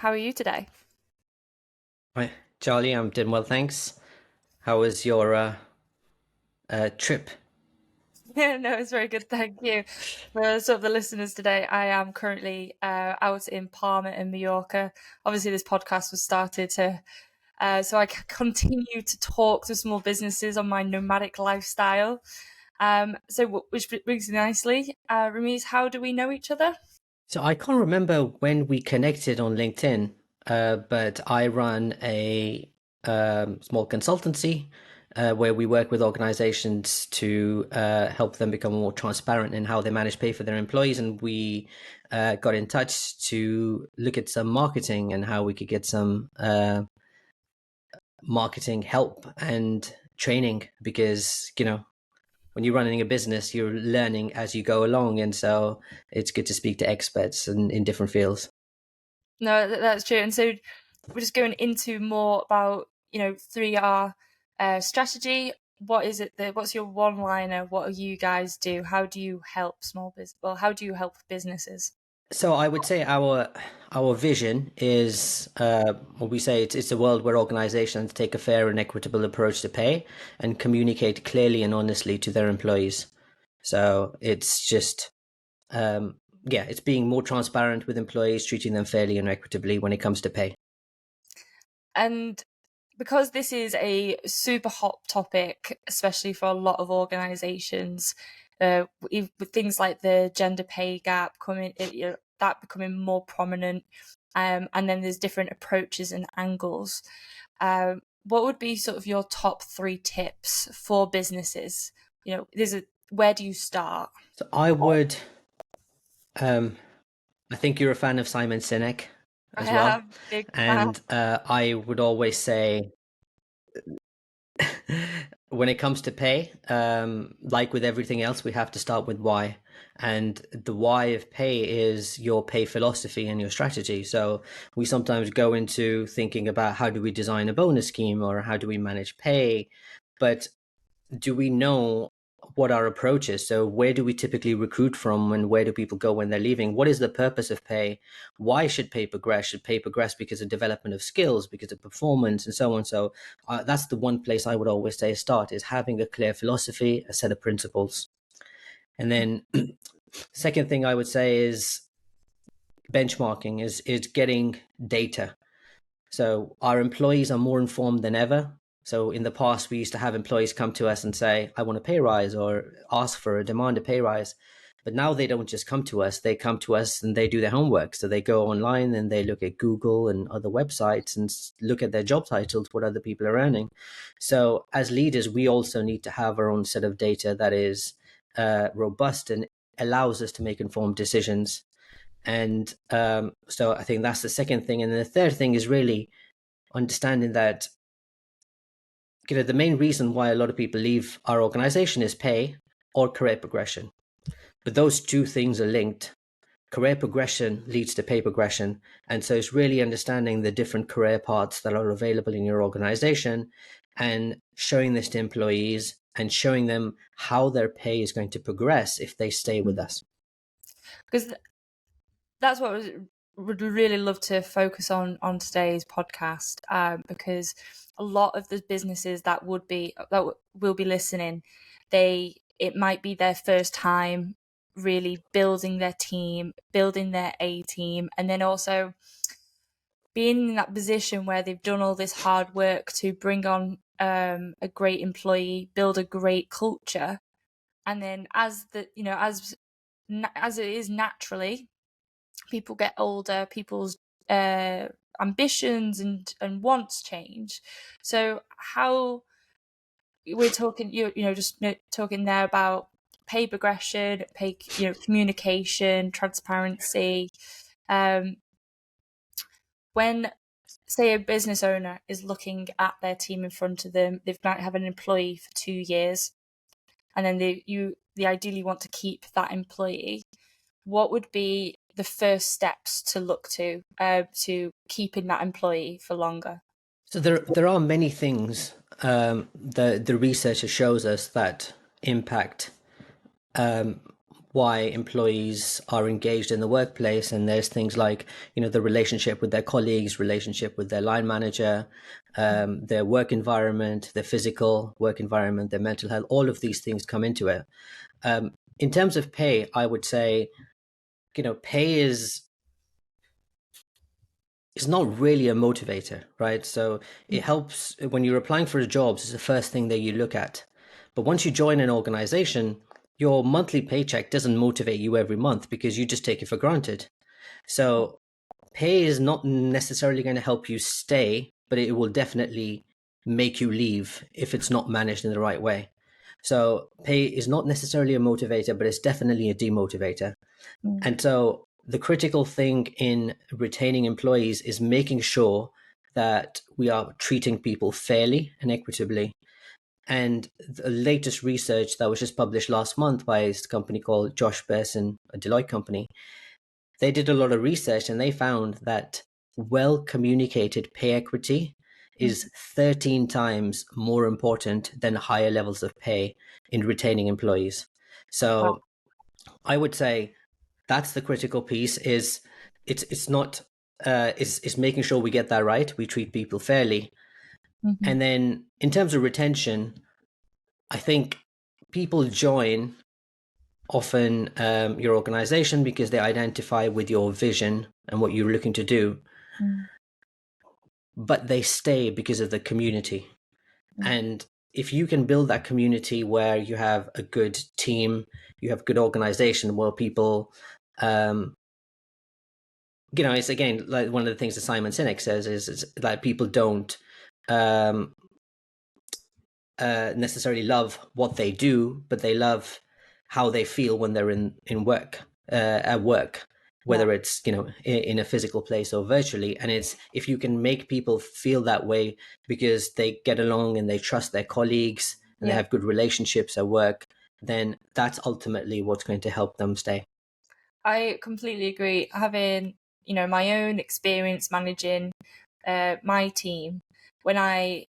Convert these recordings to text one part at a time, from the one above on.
How are you today? Hi, Charlie. I'm doing well, thanks. How was your trip? Yeah, no, it's very good, thank you. For sort of the listeners today, I am currently out in Palma in Mallorca. Obviously, this podcast was started to so I can continue to talk to small businesses on my nomadic lifestyle. Which brings me nicely, Rameez, how do we know each other? So I can't remember when we connected on LinkedIn, but I run a small consultancy where we work with organizations to help them become more transparent in how they manage pay for their employees. And we got in touch to look at some marketing and how we could get some marketing help and training because, when you're running a business, you're learning as you go along. And so it's good to speak to experts in different fields. No, that's true. And so we're just going into more about 3R strategy. What is it that? What's your one liner? What do you guys do? How do you help small business? Well, how do you help businesses? So I would say our vision is what we say it's a world where organizations take a fair and equitable approach to pay and communicate clearly and honestly to their employees. So it's just yeah, it's being more transparent with employees, treating them fairly and equitably when it comes to pay. And because this is a super hot topic, especially for a lot of organisations, with things like the gender pay gap that becoming more prominent, and then there's different approaches and angles. What would be sort of your top three tips for businesses? Where do you start? So I would I think you're a fan of Simon Sinek I as well. am big fan. And I would always say, when it comes to pay, like with everything else, we have to start with why. And the why of pay is your pay philosophy and your strategy. So we sometimes go into thinking about how do we design a bonus scheme or how do we manage pay, but do we know what our approach is? So where do we typically recruit from and where do people go when they're leaving? What is the purpose of pay? Why should pay progress? Should pay progress because of development of skills, because of performance, and so on? So that's the one place I would always say start is having a clear philosophy, a set of principles. And then second thing I would say is benchmarking is getting data. So our employees are more informed than ever. So in the past, we used to have employees come to us and say, I want a pay rise or ask for a demand a pay rise. But now they don't just come to us, they come to us and they do their homework. So they go online and they look at Google and other websites and look at their job titles, what other people are earning. So as leaders, we also need to have our own set of data that is robust and allows us to make informed decisions. And so I think that's the second thing. And the third thing is really understanding that the main reason why a lot of people leave our organization is pay or career progression. But those two things are linked. Career progression leads to pay progression. And so it's really understanding the different career paths that are available in your organization and showing this to employees and showing them how their pay is going to progress if they stay with us. Because that's what would really love to focus on today's podcast, because a lot of the businesses will be listening, it might be their first time really building their team, building their A team, and then also being in that position where they've done all this hard work to bring on a great employee, build a great culture, and then as it is naturally, people get older, people's ambitions and wants change. So how we're talking, just talking there about pay progression, communication, transparency. Um, when say a business owner is looking at their team in front of them, they might have an employee for 2 years, and then they ideally want to keep that employee. What would be the first steps to look to keeping that employee for longer? So there are many things the researcher shows us that impact why employees are engaged in the workplace. And there's things like, the relationship with their colleagues, relationship with their line manager, their work environment, their physical work environment, their mental health. All of these things come into it. In terms of pay, I would say, pay is not really a motivator, right? So it helps when you're applying for jobs, it's the first thing that you look at. But once you join an organization, your monthly paycheck doesn't motivate you every month because you just take it for granted. So pay is not necessarily going to help you stay, but it will definitely make you leave if it's not managed in the right way. So pay is not necessarily a motivator, but it's definitely a demotivator. Mm. And so the critical thing in retaining employees is making sure that we are treating people fairly and equitably. And the latest research that was just published last month by a company called Josh Bersin, a Deloitte company, they did a lot of research and they found that well communicated pay equity is 13 times more important than higher levels of pay in retaining employees. Wow. So I would say that's the critical piece. Is it's not is making sure we get that right, we treat people fairly. Mhm. And then in terms of retention, I think people join often your organization because they identify with your vision and what you're looking to do, Mm. but they stay because of the community. Mm. And if you can build that community where you have a good team, you have good organization where people it's again like one of the things that Simon Sinek says is that people don't um, necessarily love what they do, but they love how they feel when they're in work at work, Yeah. whether it's in a physical place or virtually. And it's if you can make people feel that way because they get along and they trust their colleagues and they Yeah. have good relationships at work, then that's ultimately what's going to help them stay. I completely agree. Having, my own experience managing my team, when I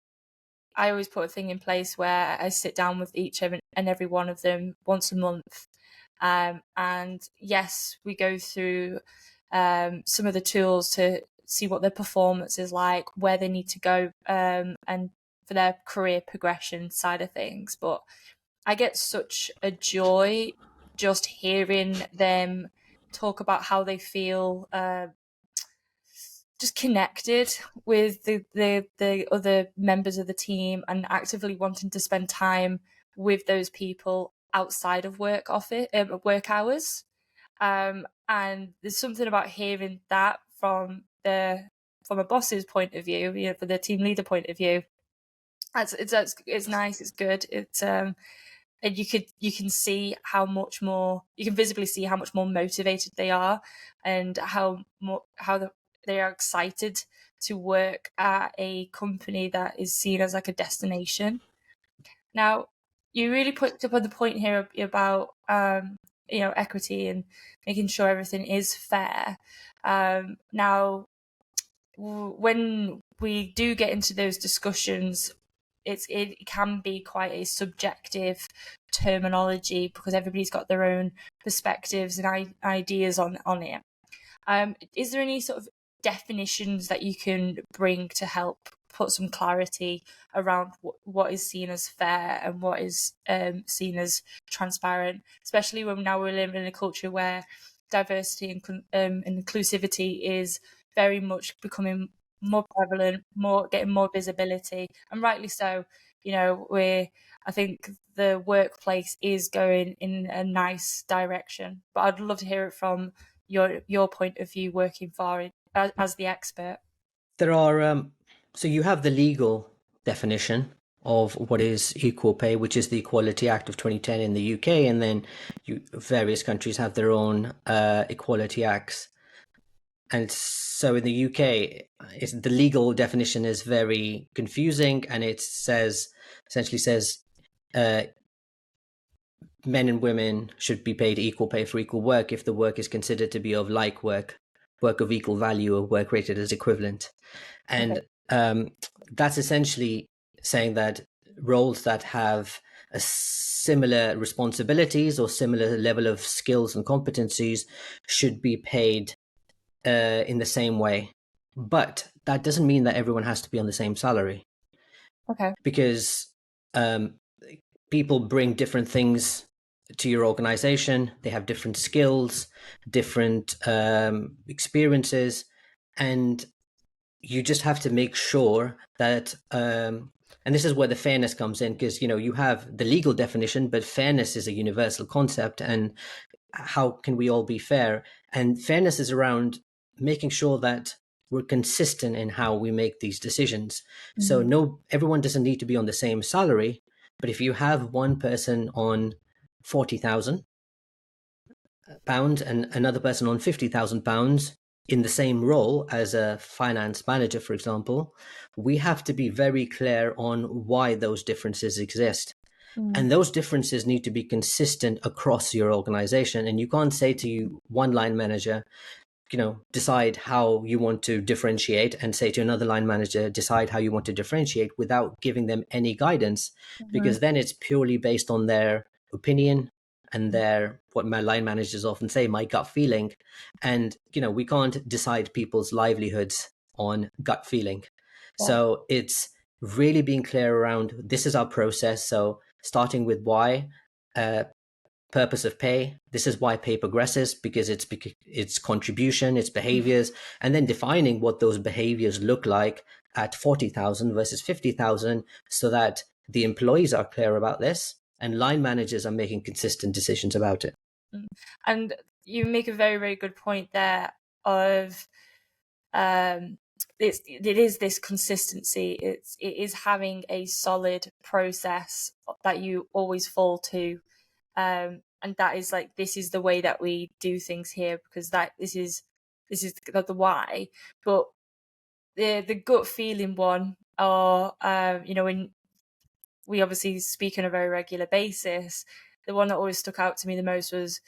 always put a thing in place where I sit down with each and every one of them once a month. And yes, we go through some of the tools to see what their performance is like, where they need to go, and for their career progression side of things. But I get such a joy just hearing them talk about how they feel just connected with the other members of the team and actively wanting to spend time with those people outside of work hours. And there's something about hearing that from a boss's point of view, for the team leader point of view. It's nice. It's good. And you can see how much more you can visibly see how much more motivated they are, and they are excited to work at a company that is seen as like a destination. Now, you really put up on the point here about equity and making sure everything is fair. Now, when we do get into those discussions, it can be quite a subjective terminology because everybody's got their own perspectives and ideas on it. Is there any sort of definitions that you can bring to help put some clarity around what is seen as fair and what is seen as transparent, especially when now we're living in a culture where diversity and inclusivity is very much becoming more prevalent, more getting more visibility, and rightly so. I think the workplace is going in a nice direction, but I'd love to hear it from your point of view working for it as the expert. There are so you have the legal definition of what is equal pay, which is the Equality Act of 2010 in the UK, and then various countries have their own equality acts. And so in the UK, the legal definition is very confusing, and it essentially says uh, men and women should be paid equal pay for equal work if the work is considered to be of like work of equal value, or work rated as equivalent. Okay. And that's essentially saying that roles that have a similar responsibilities or similar level of skills and competencies should be paid in the same way. But that doesn't mean that everyone has to be on the same salary, Okay. because um, people bring different things to your organization. They have different skills, different experiences, and you just have to make sure that and this is where the fairness comes in, because you have the legal definition, but fairness is a universal concept. And how can we all be fair? And fairness is around making sure that we're consistent in how we make these decisions. So Mm. no, everyone doesn't need to be on the same salary, but if you have one person on £40,000 and another person on £50,000 in the same role as a finance manager, for example, we have to be very clear on why those differences exist. Mm. And those differences need to be consistent across your organization. And you can't say to one line manager, decide how you want to differentiate, and say to another line manager, decide how you want to differentiate, without giving them any guidance, Mhm. because then it's purely based on their opinion and their, what my line managers often say, my gut feeling. And we can't decide people's livelihoods on gut feeling. Yeah. So it's really being clear around, this is our process. So starting with why, purpose of pay. This is why pay progresses, because it's contribution, it's behaviors, and then defining what those behaviors look like at 40,000 versus 50,000, so that the employees are clear about this and line managers are making consistent decisions about it. Mm. And you make a very, very good point there of it is this consistency. It is having a solid process that you always fall to, and that is like, this is the way that we do things here, because this is the why. But the gut feeling one, or when we obviously speak on a very regular basis, the one that always stuck out to me the most was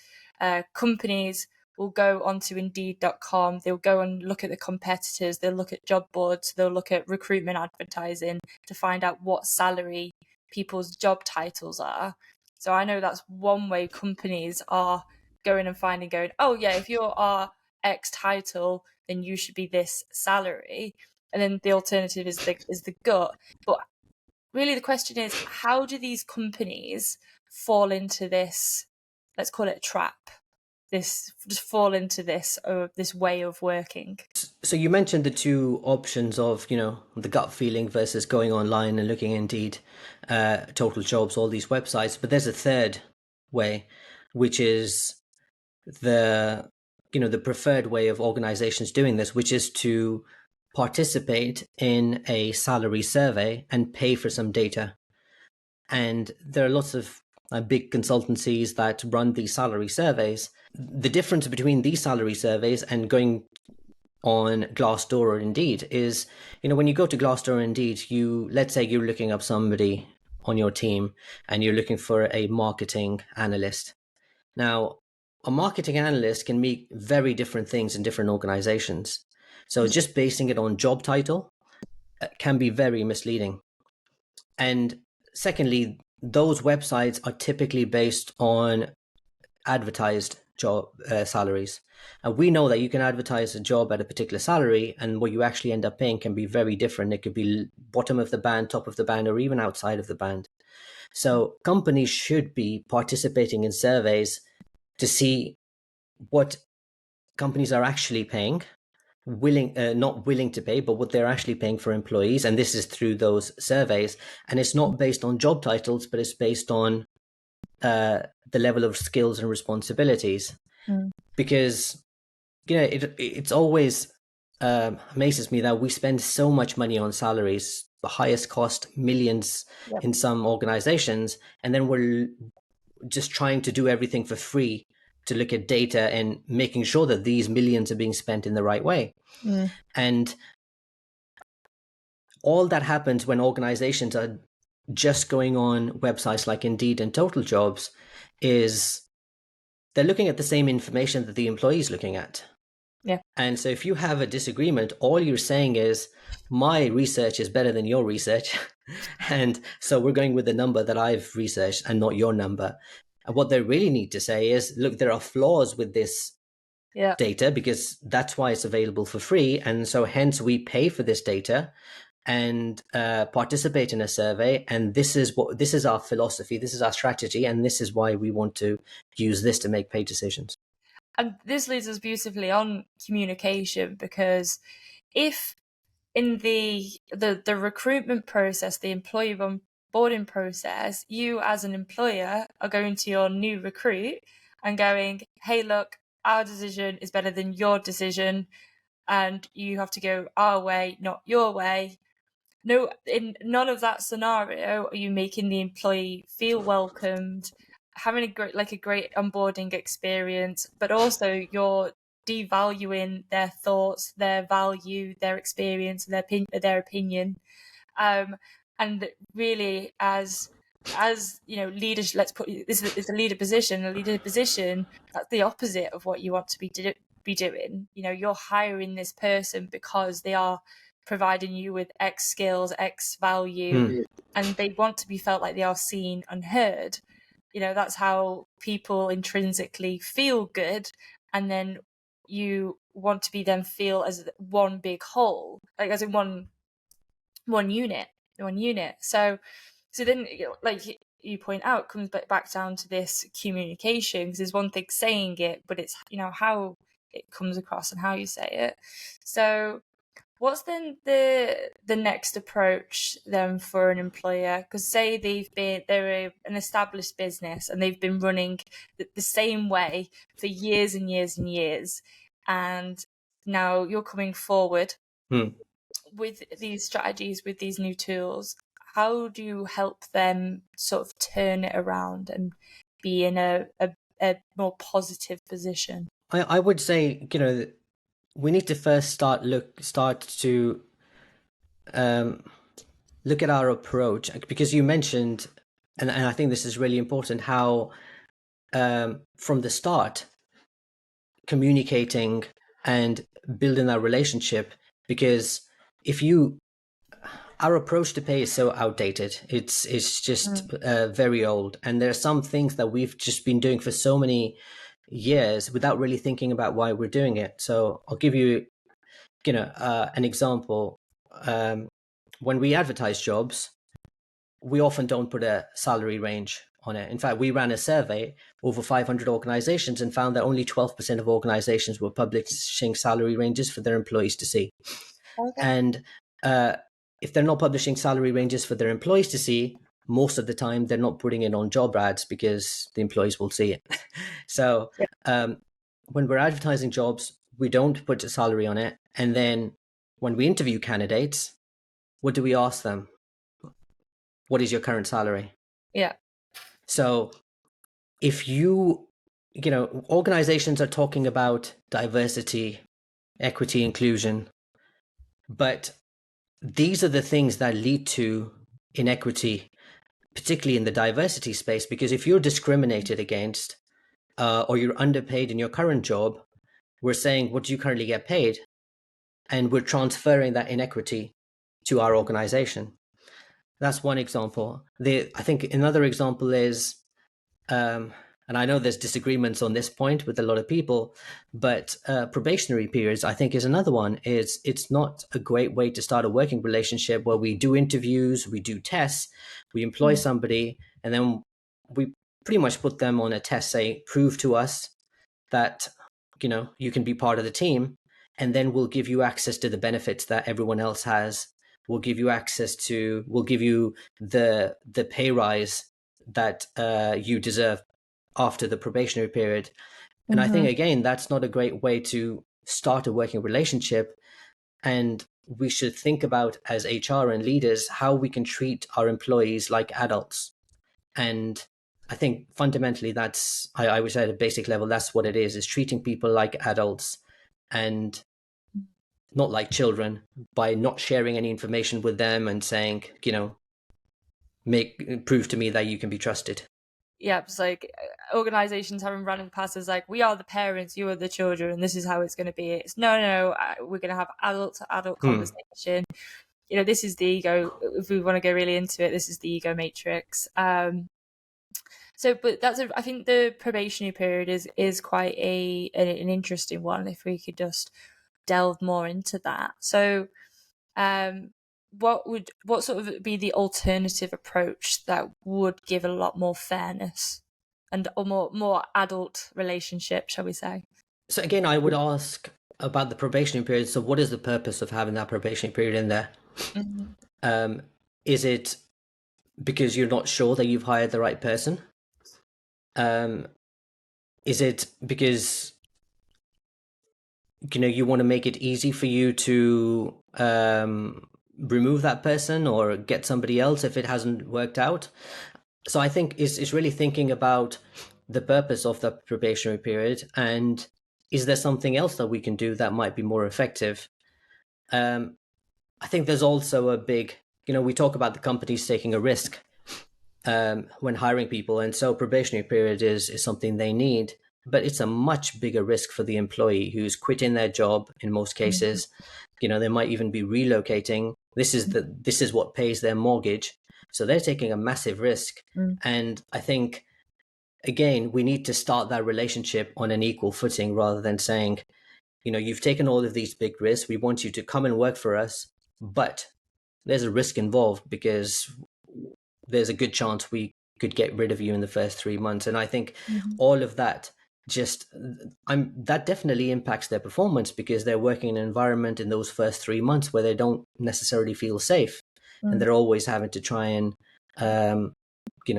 companies will go onto Indeed.com, they'll go and look at the competitors, they'll look at job boards, they'll look at recruitment advertising to find out what salary people's job titles are. So I know that's one way companies are going and finding, going, oh yeah, if you're our X title, then you should be this salary. And then the alternative is the gut. But really the question is, how do these companies fall into this, let's call it a trap, this just fall into this way of working? So you mentioned the two options of, the gut feeling versus going online and looking Indeed, Total Jobs, all these websites. But there's a third way, which is the the preferred way of organizations doing this, which is to participate in a salary survey and pay for some data. And there are lots of big consultancies that run these salary surveys. The difference between these salary surveys and going on Glassdoor or Indeed is, when you go to Glassdoor or Indeed, let's say you're looking up somebody on your team and you're looking for a marketing analyst. Now, a marketing analyst can mean very different things in different organizations. So just basing it on job title can be very misleading. And secondly, those websites are typically based on advertised job salaries. And we know that you can advertise a job at a particular salary, and what you actually end up paying can be very different. It could be bottom of the band, top of the band, or even outside of the band. So companies should be participating in surveys to see what companies are actually paying, not willing to pay, but what they're actually paying for employees. And this is through those surveys. And it's not based on job titles, but it's based on the level of skills and responsibilities. Mm. Because it's always amazes me that we spend so much money on salaries, the highest cost, millions Yep. in some organizations, and then we're just trying to do everything for free to look at data and making sure that these millions are being spent in the right way. Mm. And all that happens when organizations are just going on websites like Indeed and Total Jobs is they're looking at the same information that the employee is looking at. Yeah. And so if you have a disagreement, all you're saying is, my research is better than your research. And so we're going with the number that I've researched and not your number. And what they really need to say is, look, there are flaws with this Yeah. data because that's why it's available for free. And so hence we pay for this data and participate in a survey. And this is our philosophy, this is our strategy, and this is why we want to use this to make pay decisions. And this leads us beautifully on communication, because if in the recruitment process, the employee onboarding process, you as an employer are going to your new recruit and going, hey, look, our decision is better than your decision, and you have to go our way, not your way. No, in none of that scenario are you making the employee feel welcomed, having a great onboarding experience, but also you're devaluing their thoughts, their value, their experience, their opinion. Um, and really, as you know, leaders. Let's put this is a leader position. A leader position, that's the opposite of what you want to be doing. You know, you're hiring this person because they are providing you with X skills, X value, and they want to be felt like they are seen and heard. You know, that's how people intrinsically feel good, and then you want to be them feel as one big whole, like as in one unit, one unit. So then, like you point out, comes back down to this communication, because there's one thing saying it, but it's how it comes across and how you say it. So what's then the next approach then for an employer? Because say they're an established business and they've been running the same way for years and years and years, and now you're coming forward with these strategies, with these new tools. How do you help them sort of turn it around and be in a more positive position? I would say, we need to first start to look at our approach, because you mentioned, and I think this is really important, how from the start communicating and building that relationship, because if you our approach to pay is so outdated. It's just very old, and there are some things that we've just been doing for so many years without really thinking about why we're doing it. So I'll give you, an example. When we advertise jobs, we often don't put a salary range on it. In fact, we ran a survey over 500 organizations and found that only 12% of organizations were publishing salary ranges for their employees to see. Okay. And if they're not publishing salary ranges for their employees to see, most of the time they're not putting it on job ads because the employees will see it. So when we're advertising jobs, we don't put a salary on it. And then when we interview candidates, what do we ask them? What is your current salary? Yeah. So if organizations are talking about diversity, equity, inclusion, but these are the things that lead to inequity, particularly in the diversity space, because if you're discriminated against or you're underpaid in your current job, we're saying, what do you currently get paid? And we're transferring that inequity to our organization. That's one example. I think another example is, and I know there's disagreements on this point with a lot of people, but probationary periods, I think, is another one. It's not a great way to start a working relationship where we do interviews, we do tests, we employ somebody, and then we pretty much put them on a test, say, prove to us that, you can be part of the team, and then we'll give you access to the benefits that everyone else has. We'll give you the pay rise that you deserve after the probationary period. And I think, again, that's not a great way to start a working relationship. And we should think about, as HR and leaders, how we can treat our employees like adults. And I think fundamentally I would say at a basic level, that's what it is treating people like adults and not like children, by not sharing any information with them and saying, prove to me that you can be trusted. Yeah, it's like organizations having run in the past is like, we are the parents, you are the children, and this is how it's going to be. It's no, we're going to have adult to adult conversation. this is the ego. If we want to go really into it, this is the ego matrix. But I think the probationary period is quite an interesting one. If we could just delve more into that. So, what sort of be the alternative approach that would give a lot more fairness and a more adult relationship, shall we say? So again, I would ask about the probationary period. So what is the purpose of having that probationary period in there? Mm-hmm. Is it because you're not sure that you've hired the right person? Is it because you want to make it easy for you to remove that person or get somebody else if it hasn't worked out? So I think it's really thinking about the purpose of the probationary period, and is there something else that we can do that might be more effective? I think there's also a big, we talk about the companies taking a risk when hiring people, and so probationary period is something they need, but it's a much bigger risk for the employee who's quitting their job in most cases. They might even be relocating. This is what pays their mortgage, so they're taking a massive risk. And I think, again, we need to start that relationship on an equal footing rather than saying, you've taken all of these big risks, we want you to come and work for us, but there's a risk involved because there's a good chance we could get rid of you in the first 3 months. And I think all of that that definitely impacts their performance, because they're working in an environment in those first 3 months where they don't necessarily feel safe, and they're always having to try and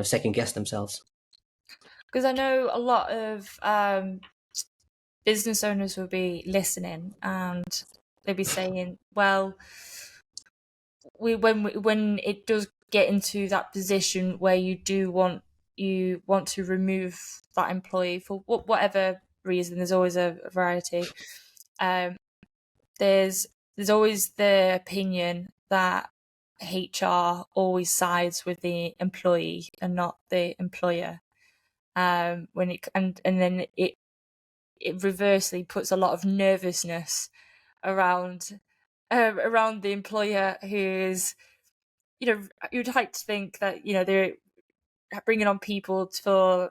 second guess themselves. Because I know a lot of business owners will be listening and they'll be saying, well, when it does get into that position where you want to remove that employee for whatever reason, there's always a variety. There's always the opinion that HR always sides with the employee and not the employer. When it and then it reversely puts a lot of nervousness around the employer, who's, you'd like to think that they're bringing on people for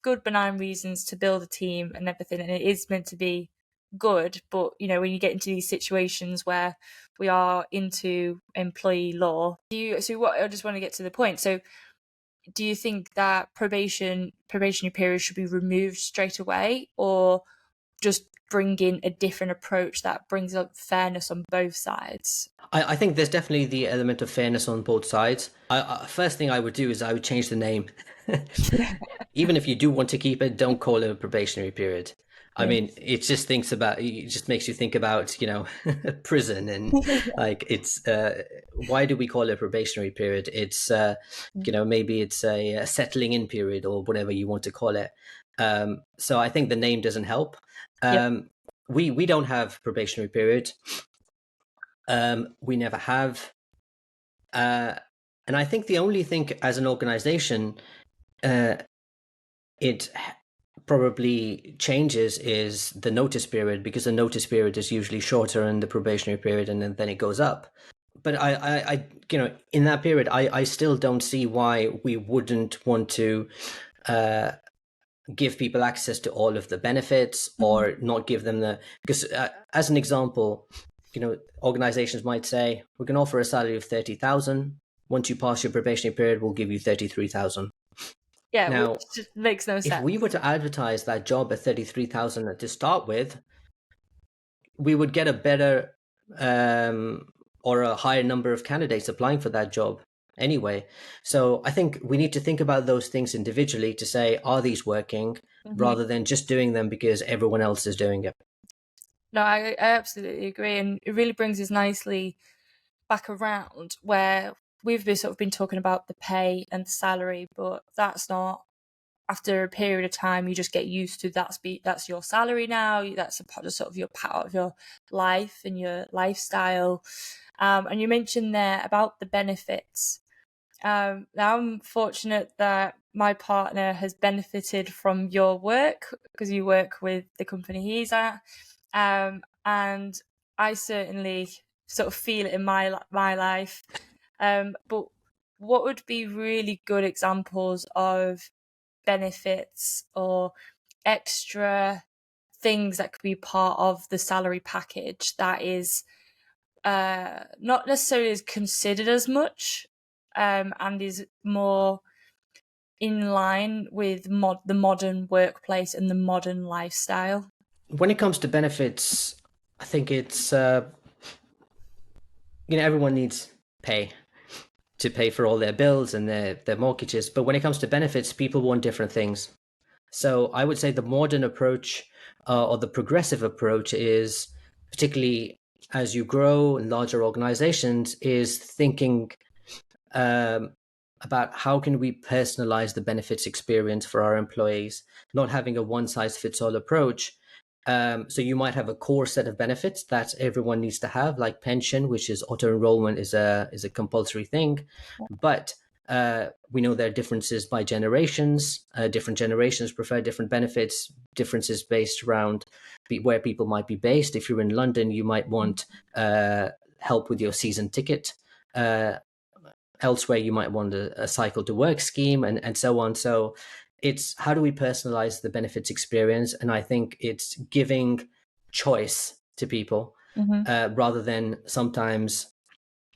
good benign reasons to build a team and everything, and it is meant to be good. But when you get into these situations where we are into employee law, I just want to get to the point. So do you think that probationary period should be removed straight away, or just bring in a different approach that brings up fairness on both sides? I think there's definitely the element of fairness on both sides. First thing I would do is I would change the name. Even if you do want to keep it, don't call it a probationary period. I mean, it just makes you think about, prison, and like, it's, why do we call it a probationary period? It's, maybe it's a settling in period, or whatever you want to call it. So I think the name doesn't help. We don't have probationary period. We never have. And I think the only thing as an organization, it probably changes is the notice period, because the notice period is usually shorter in the probationary period, and then it goes up. But I in that period, I still don't see why we wouldn't want to give people access to all of the benefits, or not give them because as an example, organizations might say, we can offer a salary of 30,000. Once you pass your probationary period, we'll give you 33,000. Yeah, Now, which just makes no sense. if we were to advertise that job at 33,000 to start with, we would get a better or a higher number of candidates applying for that job anyway. So I think we need to think about those things individually to say, are these working, rather than just doing them because everyone else is doing it. No, I absolutely agree, and it really brings us nicely back around where we've been talking about the pay and the salary, but that's not. After a period of time, you just get used to that's your salary now. That's a part of your part of your life and your lifestyle. And you mentioned there about the benefits. Now I'm fortunate that my partner has benefited from your work, because you work with the company he's at. And I certainly sort of feel it in my life. But what would be really good examples of benefits or extra things that could be part of the salary package that is not necessarily as considered as much, and is more in line with the modern workplace and the modern lifestyle? When it comes to benefits, I think it's everyone needs pay to pay for all their bills and their mortgages. But when it comes to benefits, people want different things. So I would say the modern approach or the progressive approach is, particularly as you grow in larger organizations, is thinking um, about how can we personalize the benefits experience for our employees, not having a one size fits all approach. So you might have a core set of benefits that everyone needs to have, like pension, which is auto enrollment is a compulsory thing, but we know there are differences by generations. Different generations prefer different benefits. Differences based around where people might be based. If you're in London, you might want help with your season ticket. Elsewhere, you might want a cycle to work scheme and so on. So it's how do we personalize the benefits experience? And I think it's giving choice to people rather than sometimes,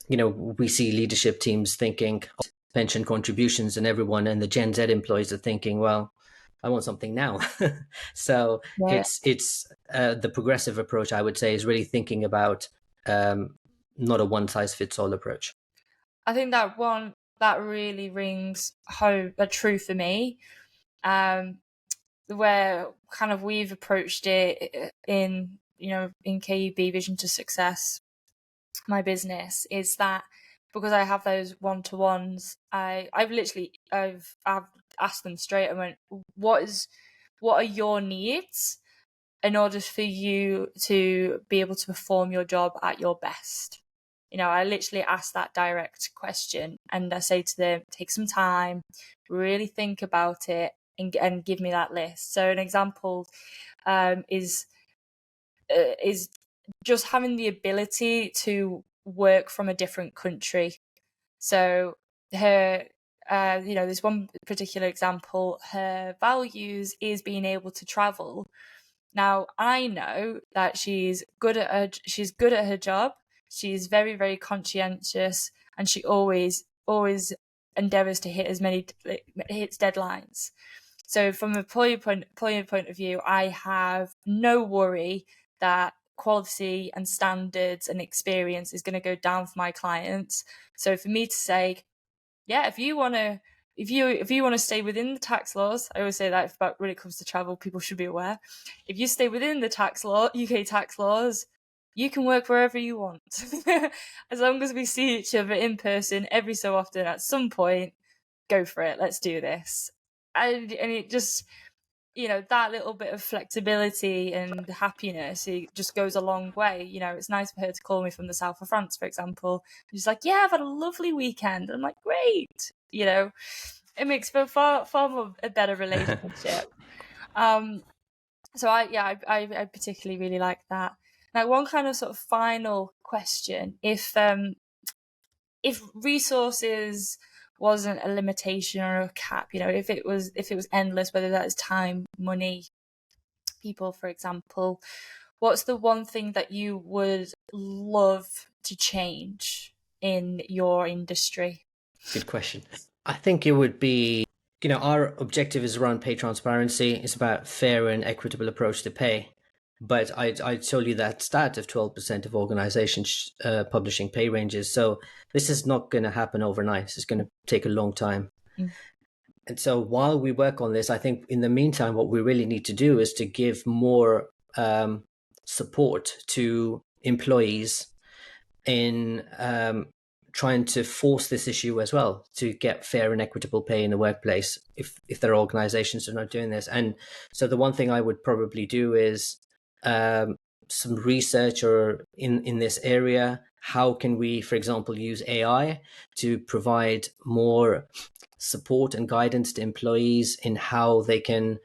we see leadership teams thinking pension contributions and everyone and the Gen Z employees are thinking, well, I want something now. So Yeah. it's the progressive approach, I would say, is really thinking about not a one size fits all approach. I think that really rings home true for me. Where kind of we've approached it in KUB Vision to Success, my business, is that because I have those one-to-ones, I've asked them straight and went, what are your needs in order for you to be able to perform your job at your best? I literally ask that direct question, and I say to them, take some time, really think about it, and give me that list. So an example is just having the ability to work from a different country. So her, there's one particular example. Her values is being able to travel. Now I know that she's good at her job. She's very, very conscientious, and she always endeavors to hits deadlines. So from an employer point of view, I have no worry that quality and standards and experience is going to go down for my clients. So for me to say, yeah, if you want to stay within the tax laws, I always say that about when it comes to travel, people should be aware. If you stay within the UK tax laws, you can work wherever you want. As long as we see each other in person every so often at some point, go for it. Let's do this. And it just, that little bit of flexibility and happiness, it just goes a long way. It's nice for her to call me from the south of France, for example. She's like, yeah, I've had a lovely weekend. I'm like, great. It makes for far more a better relationship. So I particularly really like that. Now, one kind of sort of final question: if resources wasn't a limitation or a cap, if it was endless, whether that is time, money, people, for example, what's the one thing that you would love to change in your industry? Good question. I think it would be, our objective is around pay transparency. It's about fair and equitable approach to pay. But I told you that stat of 12% of organizations publishing pay ranges. So this is not going to happen overnight. It's going to take a long time. Mm. And so while we work on this, I think in the meantime, what we really need to do is to give more support to employees in trying to force this issue as well, to get fair and equitable pay in the workplace if their organizations are not doing this. And so the one thing I would probably do is some research or in this area. How can we, for example, use AI to provide more support and guidance to employees in how they can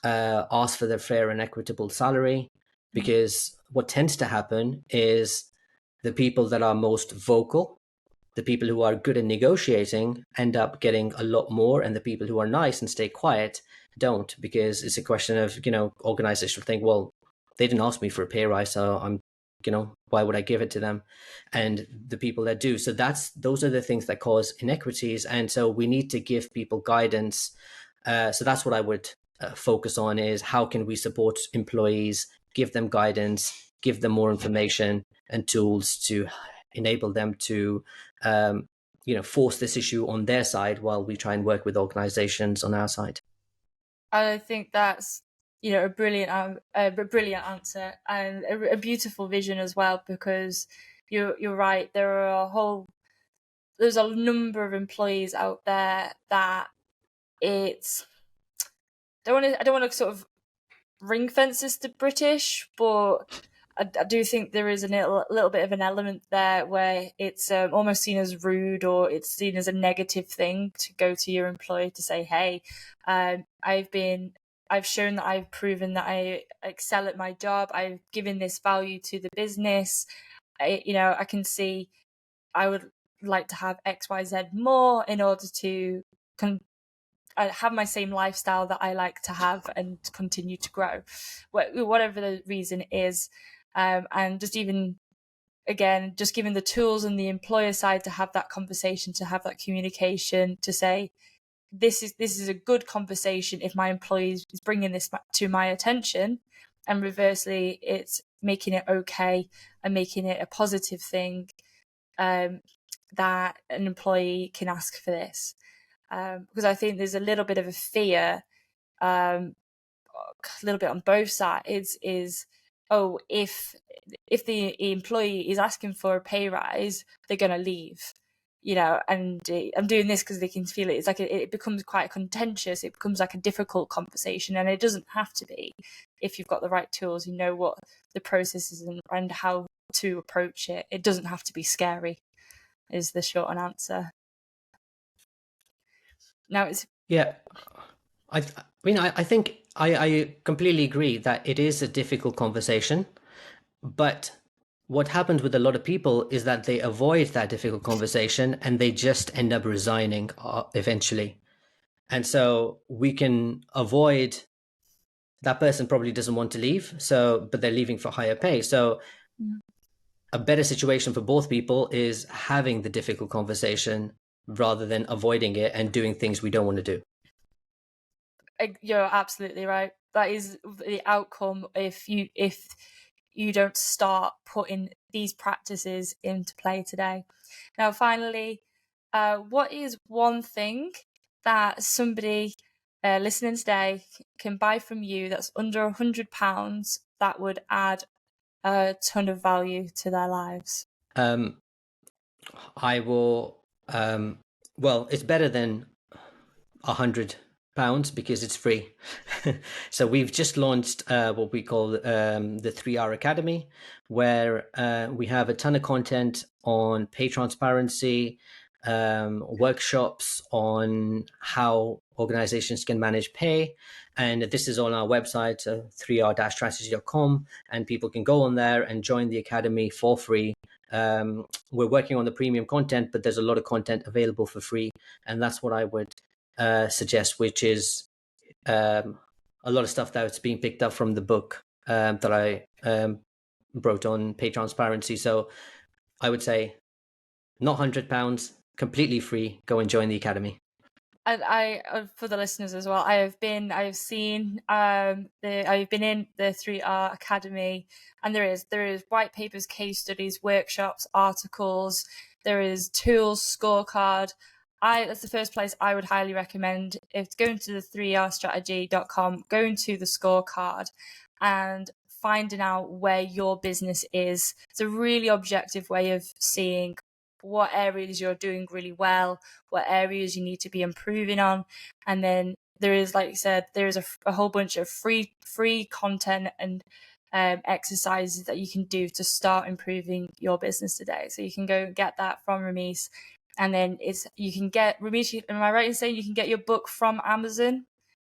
ask for their fair and equitable salary? Because what tends to happen is the people that are most vocal, the people who are good at negotiating end up getting a lot more, and the people who are nice and stay quiet don't, because it's a question of, organizations think, well, they didn't ask me for a pay rise, so why would I give it to them? And the people that do, so those are the things that cause inequities. And so we need to give people guidance. So that's what I would focus on, is how can we support employees, give them guidance, give them more information and tools to enable them to force this issue on their side, while we try and work with organizations on our side. I think that's a brilliant answer, and a beautiful vision as well, because you're right. There's a number of employees out there that it's I don't want to sort of ring fences to British, but I do think there is a little bit of an element there where it's almost seen as rude, or it's seen as a negative thing to go to your employer to say, "Hey, I've shown that I've proven that I excel at my job. I've given this value to the business. I can see I would like to have X, Y, Z more in order to have my same lifestyle that I like to have and continue to grow," whatever the reason is. And just even, again, just giving the tools on the employer side to have that conversation, to have that communication, to say, this is a good conversation if my employee is bringing this to my attention, and reversely, it's making it okay and making it a positive thing, that an employee can ask for this. Because I think there's a little bit of a fear, a little bit on both sides, is, oh, if the employee is asking for a pay rise, they're going to leave, and I'm doing this because they can feel it. It's like it becomes quite contentious. It becomes like a difficult conversation, and it doesn't have to be if you've got the right tools. You know what the process is and how to approach it. It doesn't have to be scary, is the short answer. Now it's Yeah, I mean, I think I completely agree that it is a difficult conversation, but what happens with a lot of people is that they avoid that difficult conversation and they just end up resigning eventually. And so we can avoid, that person probably doesn't want to leave, but they're leaving for higher pay. So a better situation for both people is having the difficult conversation rather than avoiding it and doing things we don't want to do. You're absolutely right. That is the outcome if you don't start putting these practices into play today. Now, finally, what is one thing that somebody listening today can buy from you that's under £100 that would add a ton of value to their lives? I will. Well, it's better than £100 because it's free. So we've just launched what we call the 3R Academy, where we have a ton of content on pay transparency, workshops on how organizations can manage pay. And this is on our website, 3r-strategy.com, and people can go on there and join the academy for free. We're working on the premium content, but there's a lot of content available for free, and that's what I would suggest, which is a lot of stuff that's being picked up from the book that I wrote on pay transparency. So I would say not £100, completely free. Go and join the academy. And for the listeners as well, I've been in the 3R Academy, and there is white papers, case studies, workshops, articles. There is tools, scorecard. That's the first place I would highly recommend. If going to the 3rstrategy.com, going to the scorecard, and finding out where your business is. It's a really objective way of seeing what areas you're doing really well, what areas you need to be improving on. And then there is, like you said, there is a whole bunch of free content and exercises that you can do to start improving your business today. So you can go and get that from Rameez. And then you can get Rameez. Am I right in saying you can get your book from Amazon?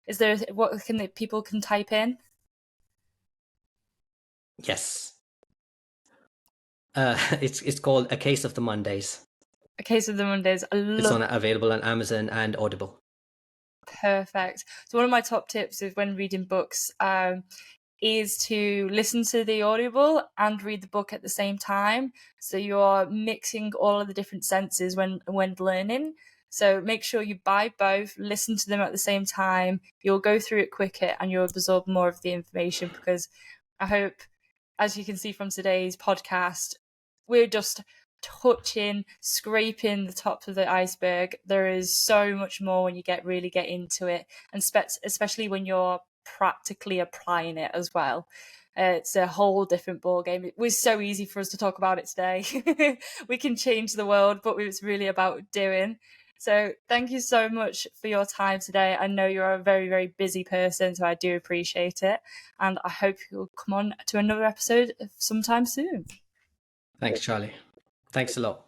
Is there people can type in? Yes. It's called A Case of the Mondays. A Case of the Mondays. I It's love. on available on Amazon and Audible. Perfect. So one of my top tips is when reading books, is to listen to the audible and read the book at the same time. So you're mixing all of the different senses when learning. So make sure you buy both, listen to them at the same time. You'll go through it quicker and you'll absorb more of the information, because I hope, as you can see from today's podcast, we're just touching, scraping the top of the iceberg. There is so much more when you really get into it, and especially when you're practically applying it as well. It's a whole different ball game. It was so easy for us to talk about it today. We can change the world, but it's really about doing. So thank you so much for your time today. I know you're a very, very busy person, so I do appreciate it. And I hope you'll come on to another episode sometime soon. Thanks, Charlie. Thanks a lot.